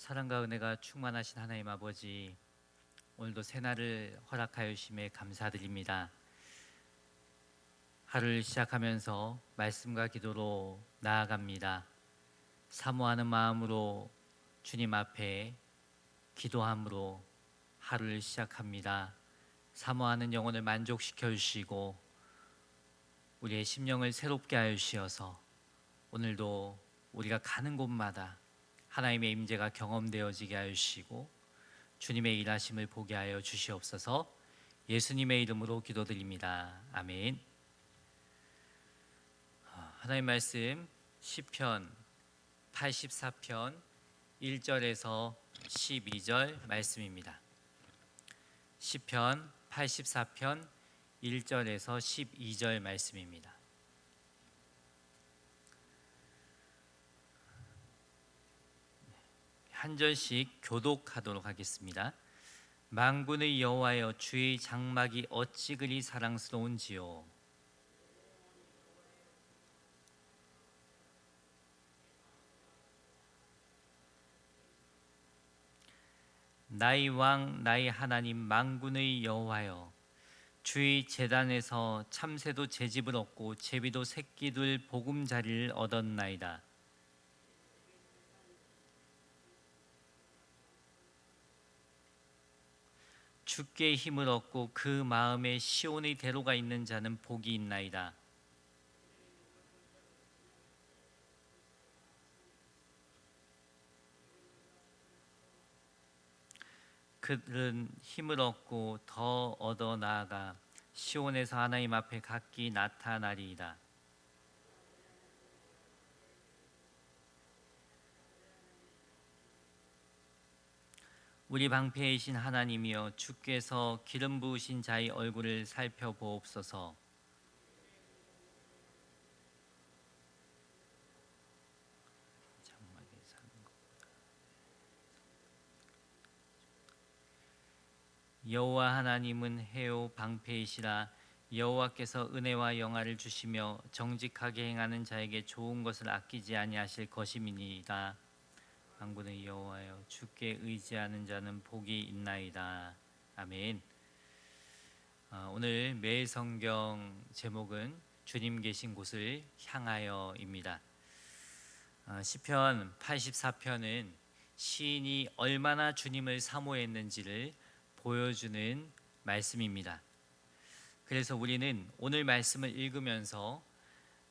사랑과 은혜가 충만하신 하나님 아버지, 오늘도 새날을 허락하여 주심에 감사드립니다. 하루를 시작하면서 말씀과 기도로 나아갑니다. 사모하는 마음으로 주님 앞에 기도함으로 하루를 시작합니다. 사모하는 영혼을 만족시켜 주시고 우리의 심령을 새롭게 하여 주시어서 오늘도 우리가 가는 곳마다 하나님의 임재가 경험되어지게 하여 주시고 주님의 일하심을 보게 하여 주시옵소서. 예수님의 이름으로 기도드립니다. 아멘. 하나님 말씀 시편 84편 1절에서 12절 말씀입니다. 시편 84편 1절에서 12절 말씀입니다. 한 절씩 교독하도록 하겠습니다. 만군의 여호와여, 주의 장막이 어찌 그리 사랑스러운지요. 나의 왕 나의 하나님 만군의 여호와여, 주의 제단에서 참새도 제집을 얻고 제비도 새끼들 보금자리를 얻었나이다. 주께 힘을 얻고 그 마음에 시온의 대로가 있는 자는 복이 있나이다. 그들은 힘을 얻고 더 얻어 나아가 시온에서 하나님 앞에 각기 나타나리이다. 우리 방패이신 하나님이여, 주께서 기름 부으신 자의 얼굴을 살펴보옵소서. 여호와 하나님은 해요 방패이시라. 여호와께서 은혜와 영화를 주시며 정직하게 행하는 자에게 좋은 것을 아끼지 아니하실 것임이니이다. 만군의 여호와여, 주께 의지하는 자는 복이 있나이다. 아멘. 오늘 매일 성경 제목은 주님 계신 곳을 향하여입니다. 시편 84편은 시인이 얼마나 주님을 사모했는지를 보여주는 말씀입니다. 그래서 우리는 오늘 말씀을 읽으면서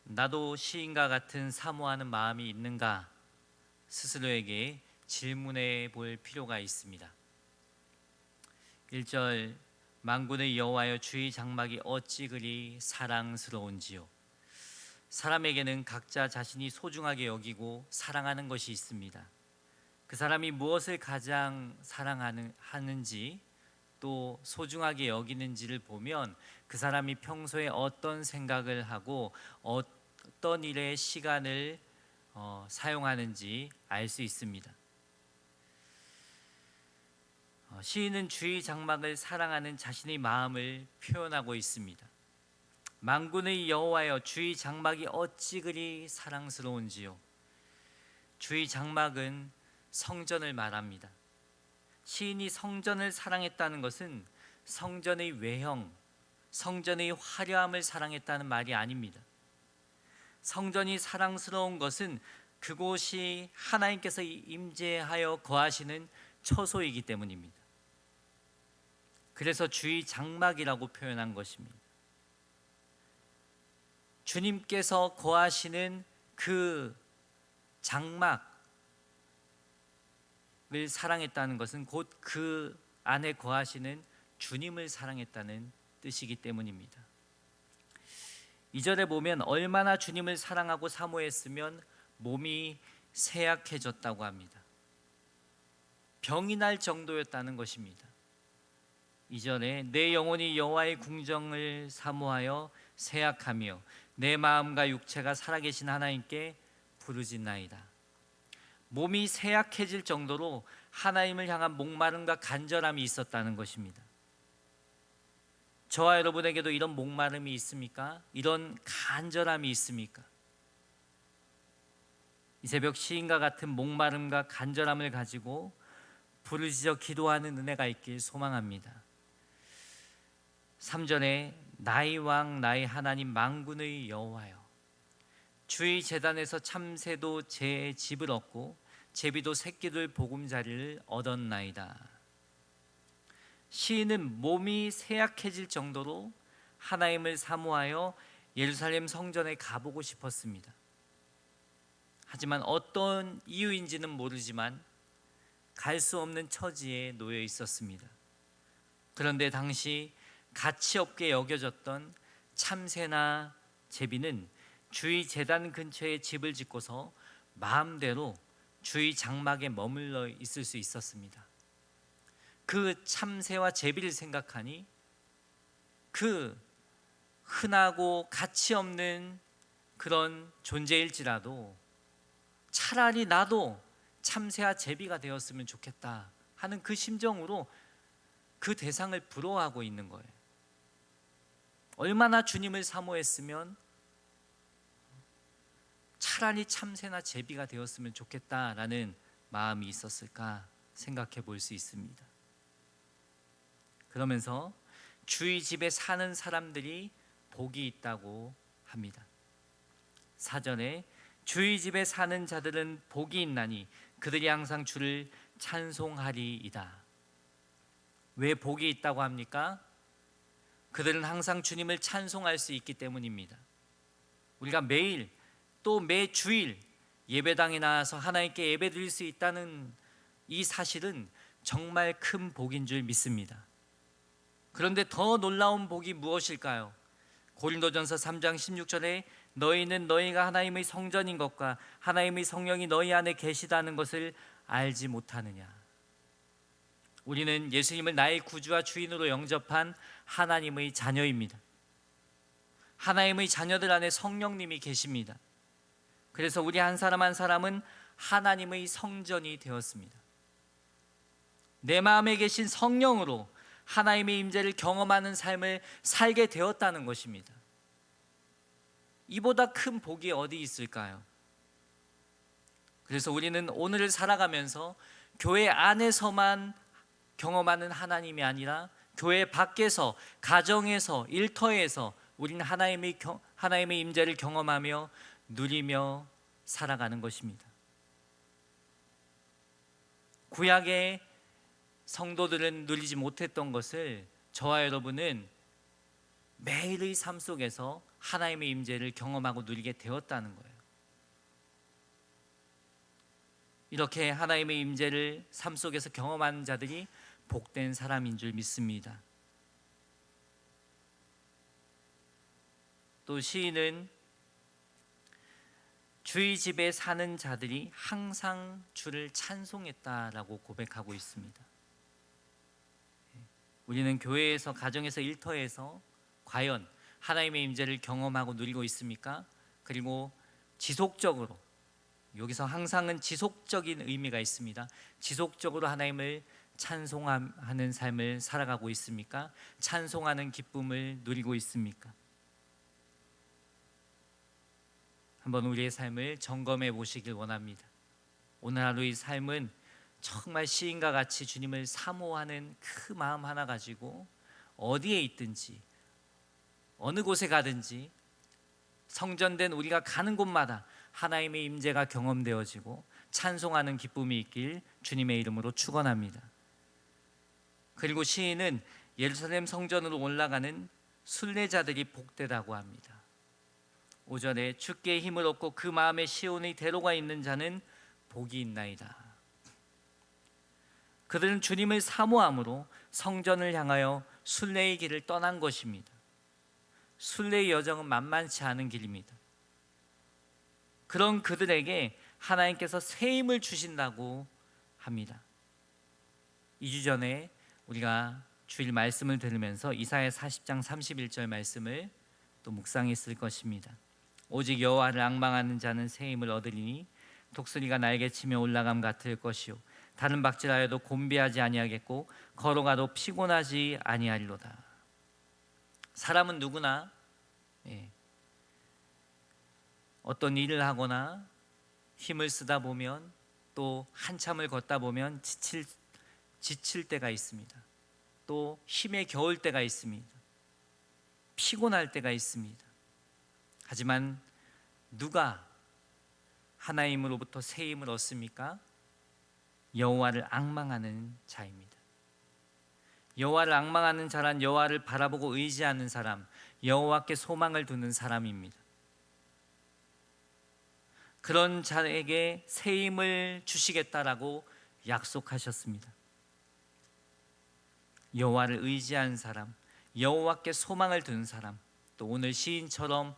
나도 시인과 같은 사모하는 마음이 있는가 스스로에게 질문해 볼 필요가 있습니다. 1절, 만군의 여호와여, 주의 장막이 어찌 그리 사랑스러운지요. 사람에게는 각자 자신이 소중하게 여기고 사랑하는 것이 있습니다. 그 사람이 무엇을 가장 사랑하는지 또 소중하게 여기는지를 보면 그 사람이 평소에 어떤 생각을 하고 어떤 일에 시간을 사용하는지 알 수 있습니다. 시인은 주의 장막을 사랑하는 자신의 마음을 표현하고 있습니다. 만군의 여호와여, 주의 장막이 어찌 그리 사랑스러운지요. 주의 장막은 성전을 말합니다. 시인이 성전을 사랑했다는 것은 성전의 외형, 성전의 화려함을 사랑했다는 말이 아닙니다. 성전이 사랑스러운 것은 그곳이 하나님께서 임재하여 거하시는 처소이기 때문입니다. 그래서 주의 장막이라고 표현한 것입니다. 주님께서 거하시는 그 장막을 사랑했다는 것은 곧 그 안에 거하시는 주님을 사랑했다는 뜻이기 때문입니다. 2절에 보면 얼마나 주님을 사랑하고 사모했으면 몸이 쇠약해졌다고 합니다. 병이 날 정도였다는 것입니다. 2절에 내 영혼이 여호와의 궁정을 사모하여 쇠약하며 내 마음과 육체가 살아계신 하나님께 부르짖나이다. 몸이 쇠약해질 정도로 하나님을 향한 목마름과 간절함이 있었다는 것입니다. 저와 여러분에게도 이런 목마름이 있습니까? 이런 간절함이 있습니까? 이 새벽 시인과 같은 목마름과 간절함을 가지고 부르짖어 기도하는 은혜가 있길 소망합니다. 3절에 나의 왕 나의 하나님 만군의 여호와여, 주의 제단에서 참새도 제 집을 얻고 제비도 새끼들 보금자리를 얻었나이다. 시인은 몸이 쇠약해질 정도로 하나님을 사모하여 예루살렘 성전에 가보고 싶었습니다. 하지만 어떤 이유인지는 모르지만 갈 수 없는 처지에 놓여 있었습니다. 그런데 당시 가치 없게 여겨졌던 참새나 제비는 주의 제단 근처에 집을 짓고서 마음대로 주의 장막에 머물러 있을 수 있었습니다. 그 참새와 제비를 생각하니 그 흔하고 가치 없는 그런 존재일지라도 차라리 나도 참새와 제비가 되었으면 좋겠다 하는 그 심정으로 그 대상을 부러워하고 있는 거예요. 얼마나 주님을 사모했으면 차라리 참새나 제비가 되었으면 좋겠다라는 마음이 있었을까 생각해 볼 수 있습니다. 그러면서 주의 집에 사는 사람들이 복이 있다고 합니다. 4절에 주의 집에 사는 자들은 복이 있나니 그들이 항상 주를 찬송하리이다. 왜 복이 있다고 합니까? 그들은 항상 주님을 찬송할 수 있기 때문입니다. 우리가 매일 또 매 주일 예배당에 나와서 하나님께 예배드릴 수 있다는 이 사실은 정말 큰 복인 줄 믿습니다. 그런데 더 놀라운 복이 무엇일까요? 고린도전서 3장 16절에 너희는 너희가 하나님의 성전인 것과 하나님의 성령이 너희 안에 계시다는 것을 알지 못하느냐. 우리는 예수님을 나의 구주와 주인으로 영접한 하나님의 자녀입니다. 하나님의 자녀들 안에 성령님이 계십니다. 그래서 우리 한 사람 한 사람은 하나님의 성전이 되었습니다. 내 마음에 계신 성령으로 하나님의 임재를 경험하는 삶을 살게 되었다는 것입니다. 이보다 큰 복이 어디 있을까요? 그래서 우리는 오늘을 살아가면서 교회 안에서만 경험하는 하나님이 아니라 교회 밖에서, 가정에서, 일터에서 우리는 하나님의 임재를 경험하며 누리며 살아가는 것입니다. 구약의 성도들은 누리지 못했던 것을 저와 여러분은 매일의 삶 속에서 하나님의 임재를 경험하고 누리게 되었다는 거예요. 이렇게 하나님의 임재를 삶 속에서 경험하는 자들이 복된 사람인 줄 믿습니다. 또 시인은 주의 집에 사는 자들이 항상 주를 찬송했다라고 고백하고 있습니다. 우리는 교회에서, 가정에서, 일터에서 과연 하나님의 임재를 경험하고 누리고 있습니까? 그리고 지속적으로, 여기서 항상은 지속적인 의미가 있습니다. 지속적으로 하나님을 찬송하는 삶을 살아가고 있습니까? 찬송하는 기쁨을 누리고 있습니까? 한번 우리의 삶을 점검해 보시길 원합니다. 오늘 하루의 삶은 정말 시인과 같이 주님을 사모하는 그 마음 하나 가지고 어디에 있든지 어느 곳에 가든지 성전된 우리가 가는 곳마다 하나님의 임재가 경험되어지고 찬송하는 기쁨이 있길 주님의 이름으로 축원합니다. 그리고 시인은 예루살렘 성전으로 올라가는 순례자들이 복되다고 합니다. 5절에 주께 힘을 얻고 그 마음에 시온의 대로가 있는 자는 복이 있나이다. 그들은 주님을 사모함으로 성전을 향하여 순례의 길을 떠난 것입니다. 순례의 여정은 만만치 않은 길입니다. 그런 그들에게 하나님께서 새 힘을 주신다고 합니다. 2주 전에 우리가 주일 말씀을 들으면서 이사야 40장 31절 말씀을 또 묵상했을 것입니다. 오직 여호와를 앙망하는 자는 새 힘을 얻으리니 독수리가 날개치며 올라감 같을 것이요 다른 박질하여도 곤비하지 아니하겠고 걸어가도 피곤하지 아니하리로다. 사람은 누구나 어떤 일을 하거나 힘을 쓰다 보면 또 한참을 걷다 보면 지칠 때가 있습니다. 또 힘에 겨울 때가 있습니다. 피곤할 때가 있습니다. 하지만 누가 하나님으로부터 새 힘을 얻습니까? 여호와를 앙망하는 자입니다. 여호와를 앙망하는 자란 여호와를 바라보고 의지하는 사람, 여호와께 소망을 두는 사람입니다. 그런 자에게 새 힘을 주시겠다라고 약속하셨습니다. 여호와를 의지하는 사람, 여호와께 소망을 두는 사람, 또 오늘 시인처럼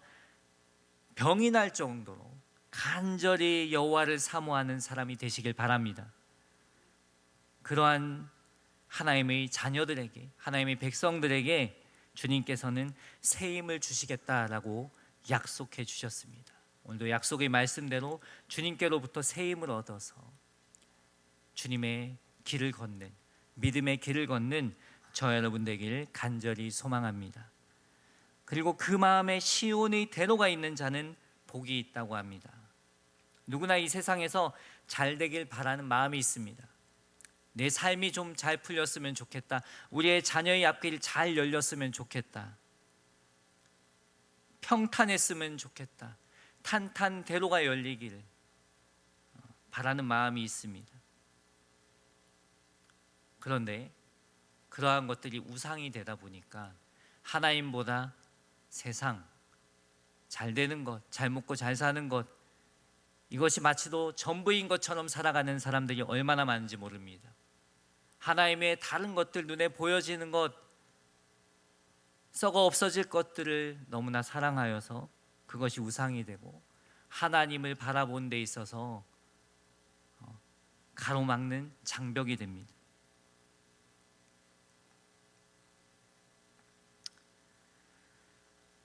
병이 날 정도로 간절히 여호와를 사모하는 사람이 되시길 바랍니다. 그러한 하나님의 자녀들에게, 하나님의 백성들에게 주님께서는 새 힘을 주시겠다라고 약속해 주셨습니다. 오늘도 약속의 말씀대로 주님께로부터 새 힘을 얻어서 주님의 길을 걷는, 믿음의 길을 걷는 저 여러분 되길 간절히 소망합니다. 그리고 그 마음에 시온의 대로가 있는 자는 복이 있다고 합니다. 누구나 이 세상에서 잘 되길 바라는 마음이 있습니다. 내 삶이 좀 잘 풀렸으면 좋겠다. 우리의 자녀의 앞길이 잘 열렸으면 좋겠다. 평탄했으면 좋겠다. 탄탄대로가 열리기를 바라는 마음이 있습니다. 그런데 그러한 것들이 우상이 되다 보니까 하나님보다 세상, 잘 되는 것, 잘 먹고 잘 사는 것, 이것이 마치도 전부인 것처럼 살아가는 사람들이 얼마나 많은지 모릅니다. 하나님의 다른 것들, 눈에 보여지는 것, 썩어 없어질 것들을 너무나 사랑하여서 그것이 우상이 되고 하나님을 바라본 데 있어서 가로막는 장벽이 됩니다.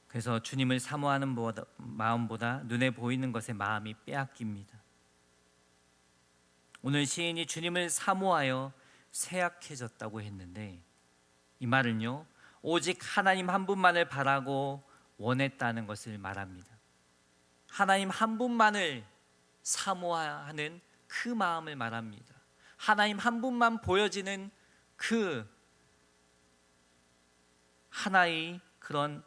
그래서 주님을 사모하는 마음보다 눈에 보이는 것에 마음이 빼앗깁니다. 오늘 시인이 주님을 사모하여 쇠약해졌다고 했는데, 이 말은요, 오직 하나님 한 분만을 바라고 원했다는 것을 말합니다. 하나님 한 분만을 사모하는 그 마음을 말합니다. 하나님 한 분만 보여지는 그 하나의 그런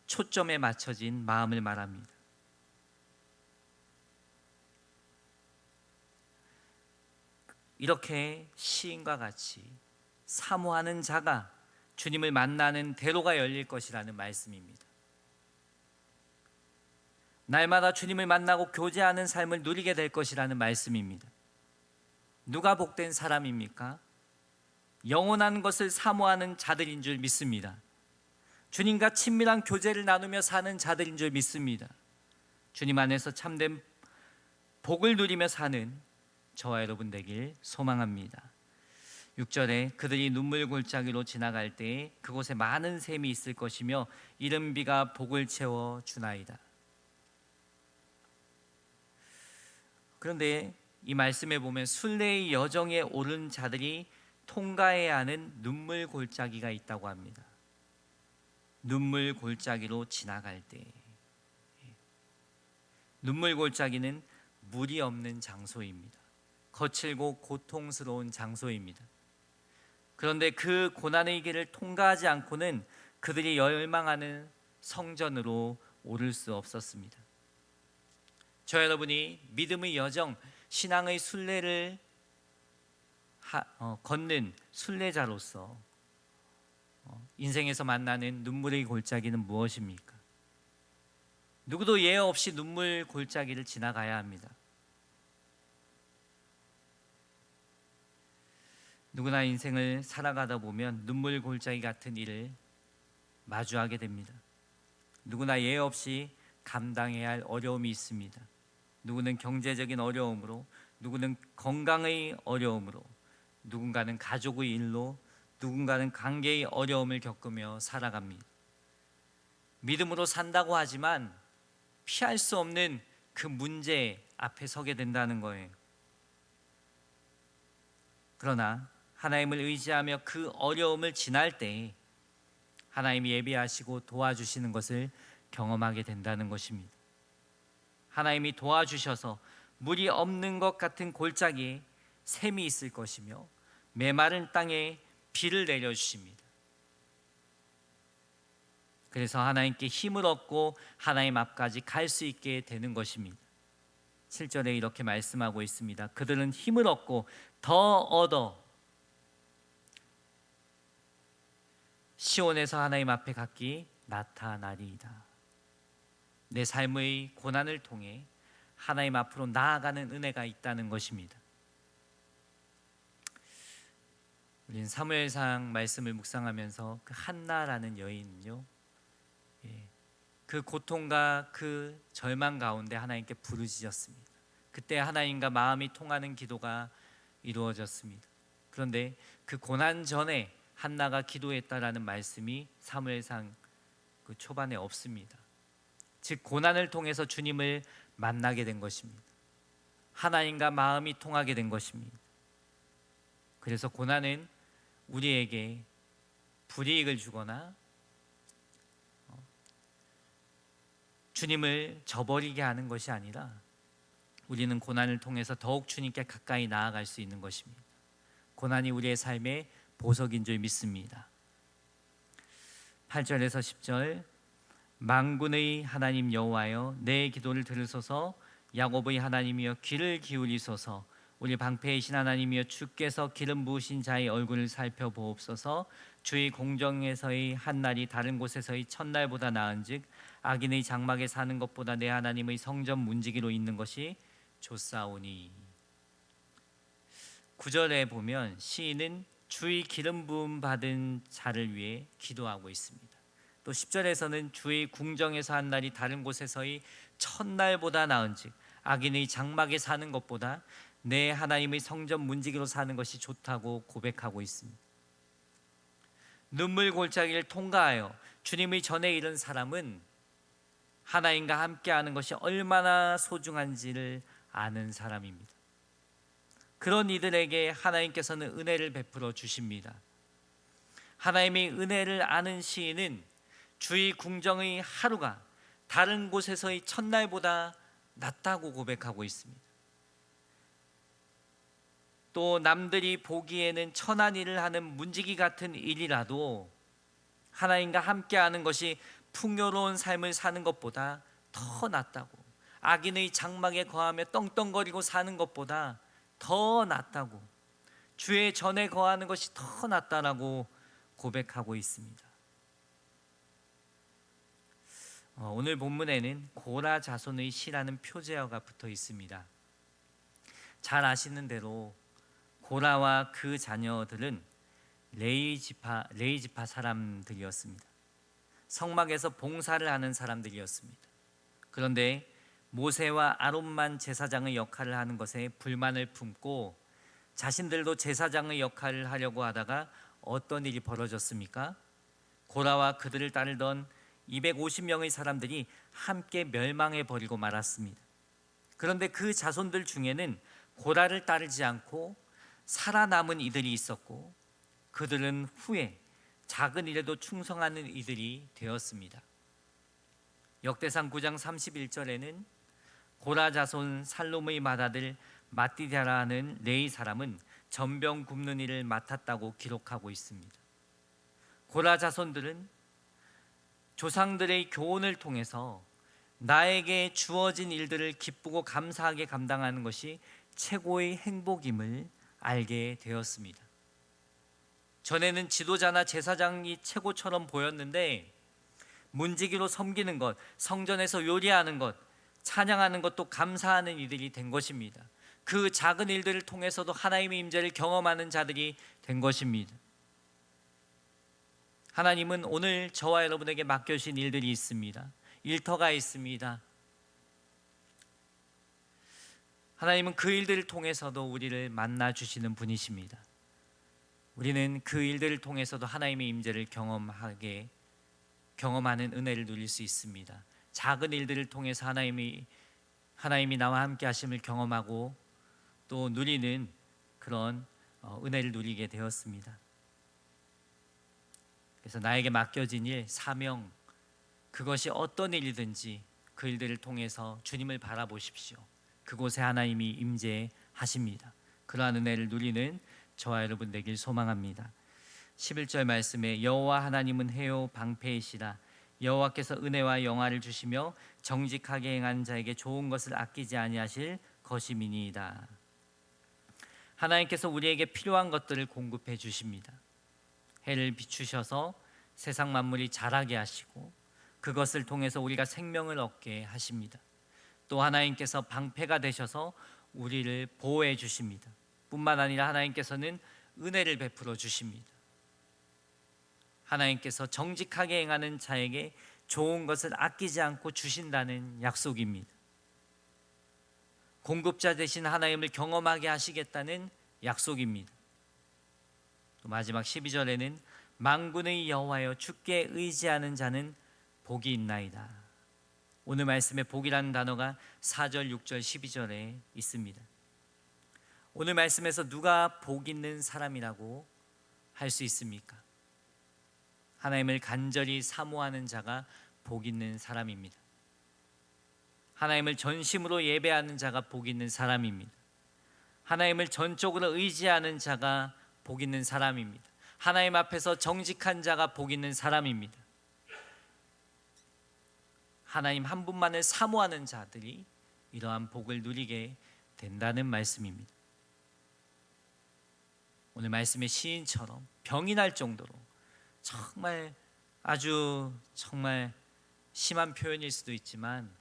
초점에 맞춰진 마음을 말합니다. 이렇게 시인과 같이 사모하는 자가 주님을 만나는 대로가 열릴 것이라는 말씀입니다. 날마다 주님을 만나고 교제하는 삶을 누리게 될 것이라는 말씀입니다. 누가 복된 사람입니까? 영원한 것을 사모하는 자들인 줄 믿습니다. 주님과 친밀한 교제를 나누며 사는 자들인 줄 믿습니다. 주님 안에서 참된 복을 누리며 사는 저와 여러분 되길 소망합니다. 6절에 그들이 눈물 골짜기로 지나갈 때에 그곳에 많은 샘이 있을 것이며 이른 비가 복을 채워 주나이다. 그런데 이 말씀에 보면 순례의 여정에 오른 자들이 통과해야 하는 눈물 골짜기가 있다고 합니다. 눈물 골짜기로 지나갈 때, 눈물 골짜기는 물이 없는 장소입니다. 거칠고 고통스러운 장소입니다. 그런데 그 고난의 길을 통과하지 않고는 그들이 열망하는 성전으로 오를 수 없었습니다. 저 여러분이 믿음의 여정, 신앙의 순례를 걷는 순례자로서 인생에서 만나는 눈물의 골짜기는 무엇입니까? 누구도 예외 없이 눈물 골짜기를 지나가야 합니다. 누구나 인생을 살아가다 보면 눈물 골짜기 같은 일을 마주하게 됩니다. 누구나 예외 없이 감당해야 할 어려움이 있습니다. 누구는 경제적인 어려움으로, 누구는 건강의 어려움으로, 누군가는 가족의 일로, 누군가는 관계의 어려움을 겪으며 살아갑니다. 믿음으로 산다고 하지만 피할 수 없는 그 문제 앞에 서게 된다는 거예요. 그러나 하나님을 의지하며 그 어려움을 지날 때 하나님이 예비하시고 도와주시는 것을 경험하게 된다는 것입니다. 하나님이 도와주셔서 물이 없는 것 같은 골짜기에 샘이 있을 것이며 메마른 땅에 비를 내려주십니다. 그래서 하나님께 힘을 얻고 하나님 앞까지 갈 수 있게 되는 것입니다. 7절에 이렇게 말씀하고 있습니다. 그들은 힘을 얻고 더 얻어 시온에서 하나님 앞에 갔기 나타나리이다. 내 삶의 고난을 통해 하나님 앞으로 나아가는 은혜가 있다는 것입니다. 우리는 사무엘상 말씀을 묵상하면서 그 한나라는 여인은요, 그 고통과 그 절망 가운데 하나님께 부르짖었습니다. 그때 하나님과 마음이 통하는 기도가 이루어졌습니다. 그런데 그 고난 전에 한나가 기도했다라는 말씀이 사무엘상 그 초반에 없습니다. 즉 고난을 통해서 주님을 만나게 된 것입니다. 하나님과 마음이 통하게 된 것입니다. 그래서 고난은 우리에게 불이익을 주거나 주님을 저버리게 하는 것이 아니라 우리는 고난을 통해서 더욱 주님께 가까이 나아갈 수 있는 것입니다. 고난이 우리의 삶의 보석인 줄 믿습니다. 8절에서 10절 만군의 하나님 여호와여 내 기도를 들으소서 야곱의 하나님이여 귀를 기울이소서 우리 방패이신 하나님이여 주께서 기름 부으신 자의 얼굴을 살펴보옵소서 주의 공정에서의 한 날이 다른 곳에서의 첫날보다 나은즉 악인의 장막에 사는 것보다 내 하나님의 성전 문지기로 있는 것이 좋사오니. 9절에 보면 시인은 주의 기름 부음 받은 자를 위해 기도하고 있습니다. 또 10절에서는 주의 궁정에서 한 날이 다른 곳에서의 첫날보다 나은즉 악인의 장막에 사는 것보다 내 하나님의 성전 문지기로 사는 것이 좋다고 고백하고 있습니다. 눈물 골짜기를 통과하여 주님의 전에 이른 사람은 하나님과 함께하는 것이 얼마나 소중한지를 아는 사람입니다. 그런 이들에게 하나님께서는 은혜를 베풀어 주십니다. 하나님의 은혜를 아는 시인은 주의 궁정의 하루가 다른 곳에서의 첫날보다 낫다고 고백하고 있습니다. 또 남들이 보기에는 천한 일을 하는 문지기 같은 일이라도 하나님과 함께하는 것이 풍요로운 삶을 사는 것보다 더 낫다고, 악인의 장막에 거하며 떵떵거리고 사는 것보다 더 낫다고, 주의 전에 거하는 것이 더 낫다라고 고백하고 있습니다. 오늘 본문에는 고라 자손의 시라는 표제어가 붙어 있습니다. 잘 아시는 대로 고라와 그 자녀들은 레위 지파 사람들이었습니다. 성막에서 봉사를 하는 사람들이었습니다. 그런데 모세와 아론만 제사장의 역할을 하는 것에 불만을 품고 자신들도 제사장의 역할을 하려고 하다가 어떤 일이 벌어졌습니까? 고라와 그들을 따르던 250명의 사람들이 함께 멸망해 버리고 말았습니다. 그런데 그 자손들 중에는 고라를 따르지 않고 살아남은 이들이 있었고 그들은 후에 작은 일에도 충성하는 이들이 되었습니다. 역대상 9장 31절에는 고라 자손 살롬의 맏아들 마띠다라는 레위 사람은 전병 굽는 일을 맡았다고 기록하고 있습니다. 고라 자손들은 조상들의 교훈을 통해서 나에게 주어진 일들을 기쁘고 감사하게 감당하는 것이 최고의 행복임을 알게 되었습니다. 전에는 지도자나 제사장이 최고처럼 보였는데 문지기로 섬기는 것, 성전에서 요리하는 것, 찬양하는 것도 감사하는 이들이 된 것입니다. 그 작은 일들을 통해서도 하나님의 임재를 경험하는 자들이 된 것입니다. 하나님은 오늘 저와 여러분에게 맡겨주신 일들이 있습니다. 일터가 있습니다. 하나님은 그 일들을 통해서도 우리를 만나 주시는 분이십니다. 우리는 그 일들을 통해서도 하나님의 임재를 경험하는 은혜를 누릴 수 있습니다. 작은 일들을 통해서 하나님이 나와 함께 하심을 경험하고 또 누리는 그런 은혜를 누리게 되었습니다. 그래서 나에게 맡겨진 일, 사명, 그것이 어떤 일이든지 그 일들을 통해서 주님을 바라보십시오. 그곳에 하나님이 임재하십니다. 그러한 은혜를 누리는 저와 여러분 되길 소망합니다. 11절 말씀에 여호와 하나님은 해요 방패이시라. 여호와께서 은혜와 영화를 주시며 정직하게 행하는 자에게 좋은 것을 아끼지 아니하실 것임이니이다. 하나님께서 우리에게 필요한 것들을 공급해 주십니다. 해를 비추셔서 세상 만물이 자라게 하시고 그것을 통해서 우리가 생명을 얻게 하십니다. 또 하나님께서 방패가 되셔서 우리를 보호해 주십니다. 뿐만 아니라 하나님께서는 은혜를 베풀어 주십니다. 하나님께서 정직하게 행하는 자에게 좋은 것을 아끼지 않고 주신다는 약속입니다. 공급자 되신 하나님을 경험하게 하시겠다는 약속입니다. 또 마지막 12절에는 만군의 여호와여 주께 의지하는 자는 복이 있나이다. 오늘 말씀에 복이라는 단어가 4절, 6절, 12절에 있습니다. 오늘 말씀에서 누가 복 있는 사람이라고 할 수 있습니까? 하나님을 간절히 사모하는 자가 복 있는 사람입니다. 하나님을 전심으로 예배하는 자가 복 있는 사람입니다. 하나님을 전적으로 의지하는 자가 복 있는 사람입니다. 하나님 앞에서 정직한 자가 복 있는 사람입니다. 하나님 한 분만을 사모하는 자들이 이러한 복을 누리게 된다는 말씀입니다. 오늘 말씀의 시인처럼 병이 날 정도로 정말 아주 정말 심한 표현일 수도 있지만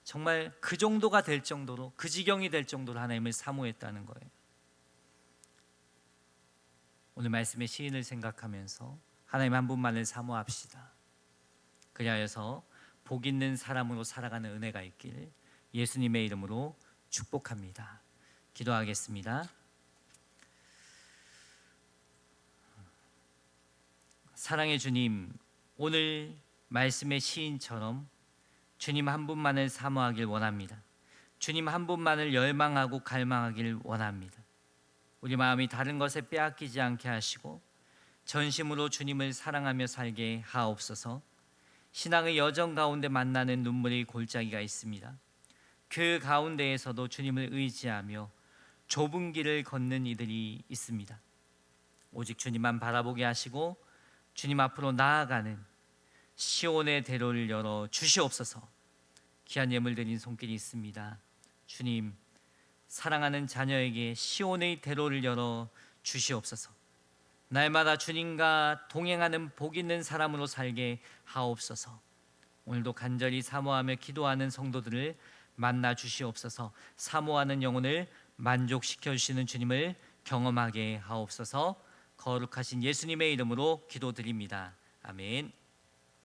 정말 그 정도가 될 정도로 그 지경이 될 정도로 하나님을 사모했다는 거예요. 오늘 말씀의 시인을 생각하면서 하나님 한 분만을 사모합시다. 그리하여서 복 있는 사람으로 살아가는 은혜가 있길 예수님의 이름으로 축복합니다. 기도하겠습니다. 사랑의 주님, 오늘 말씀의 시인처럼 주님 한 분만을 사모하길 원합니다. 주님 한 분만을 열망하고 갈망하길 원합니다. 우리 마음이 다른 것에 빼앗기지 않게 하시고 전심으로 주님을 사랑하며 살게 하옵소서. 신앙의 여정 가운데 만나는 눈물의 골짜기가 있습니다. 그 가운데에서도 주님을 의지하며 좁은 길을 걷는 이들이 있습니다. 오직 주님만 바라보게 하시고 주님 앞으로 나아가는 시온의 대로를 열어 주시옵소서. 귀한 예물 드린 손길이 있습니다. 주님, 사랑하는 자녀에게 시온의 대로를 열어 주시옵소서. 날마다 주님과 동행하는 복 있는 사람으로 살게 하옵소서. 오늘도 간절히 사모하며 기도하는 성도들을 만나 주시옵소서. 사모하는 영혼을 만족시켜 주시는 주님을 경험하게 하옵소서. 거룩하신 예수님의 이름으로 기도드립니다. 아멘.